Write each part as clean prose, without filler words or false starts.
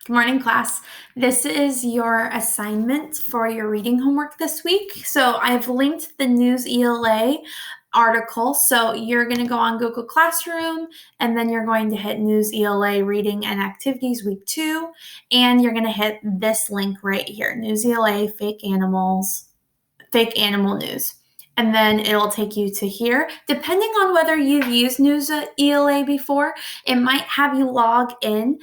Good morning, class. This is your assignment for your reading homework this week. So I've linked the NewsELA article. So you're going to go on Google Classroom, and then you're going to hit NewsELA Reading and Activities Week 2, and you're going to hit this link right here, NewsELA Fake Animal News. And then it'll take you to here. Depending on whether you've used NewsELA before, it might have you log in.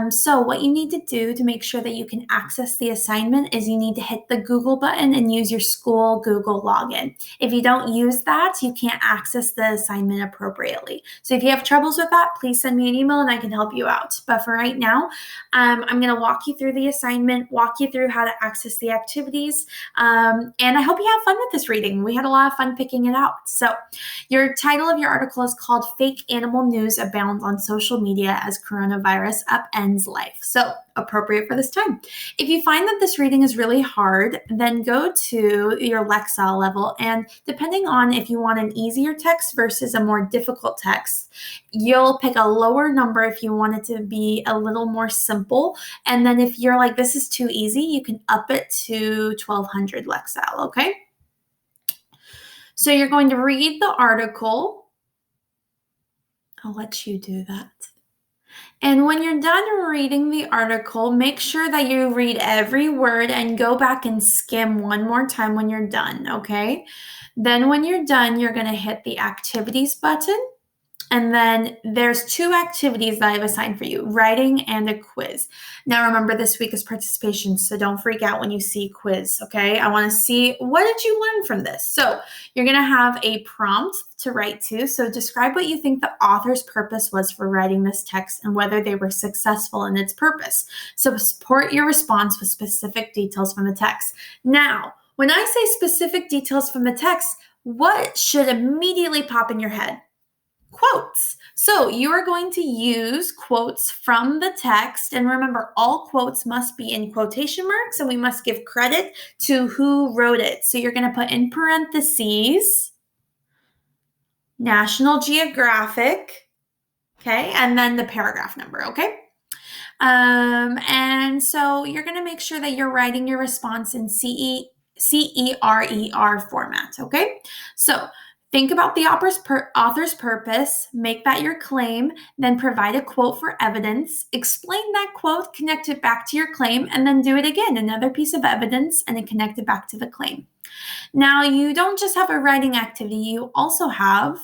So what you need to do to make sure that you can access the assignment is you need to hit the Google button and use your school Google login. If you don't use that, you can't access the assignment appropriately. So if you have troubles with that, please send me an email and I can help you out. But for right now, I'm going to walk you through the assignment, walk you through how to access the activities, and I hope you have fun with this reading. We had a lot of fun picking it out. So your title of your article is called Fake Animal News Abounds on Social Media as Coronavirus Upends Life. So appropriate for this time. If you find that this reading is really hard, then go to your NewsELA level, and depending on if you want an easier text versus a more difficult text, you'll pick a lower number if you want it to be a little more simple. And then if you're like, this is too easy, you can up it to 1200 NewsELA, okay? So you're going to read the article. I'll let you do that. And when you're done reading the article, make sure that you read every word and go back and skim one more time when you're done, okay? Then when you're done, you're going to hit the activities button. And then there's 2 activities that I've assigned for you, writing and a quiz. Now remember, this week is participation, so don't freak out when you see quiz, okay? I want to see, what did you learn from this? So you're going to have a prompt to write to. So describe what you think the author's purpose was for writing this text and whether they were successful in its purpose. So support your response with specific details from the text. Now, when I say specific details from the text, what should immediately pop in your head? Quotes. So you are going to use quotes from the text. And remember, all quotes must be in quotation marks, and we must give credit to who wrote it. So you're going to put in parentheses, National Geographic, okay, and then the paragraph number, okay? And so you're going to make sure that you're writing your response in CERER format, okay? So think about the author's purpose, make that your claim, then provide a quote for evidence, explain that quote, connect it back to your claim, and then do it again, another piece of evidence, and then connect it back to the claim. Now, you don't just have a writing activity, you also have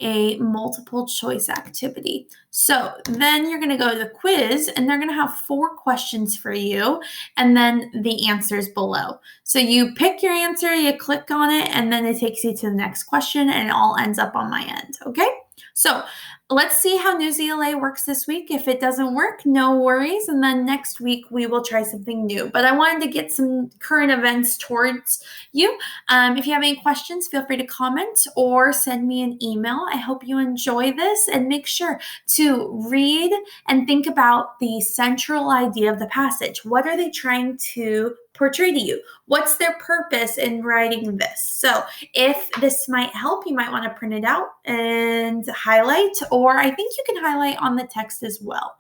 a multiple choice activity. So then you're going to go to the quiz, and they're going to have 4 questions for you, and then the answers below. So you pick your answer, you click on it, and then it takes you to the next question, and it all ends up on my end, okay? So let's see how NewsELA works this week. If it doesn't work, no worries, and then next week we will try something new. But I wanted to get some current events towards you. If you have any questions, feel free to comment or send me an email. I hope you enjoy this, and make sure to read and think about the central idea of the passage. What are they trying to portray to you? What's their purpose in writing this? So if this might help, you might want to print it out and highlight, or I think you can highlight on the text as well.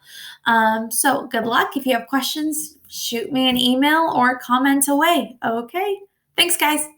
So good luck. If you have questions, shoot me an email or comment away. Okay. Thanks, guys.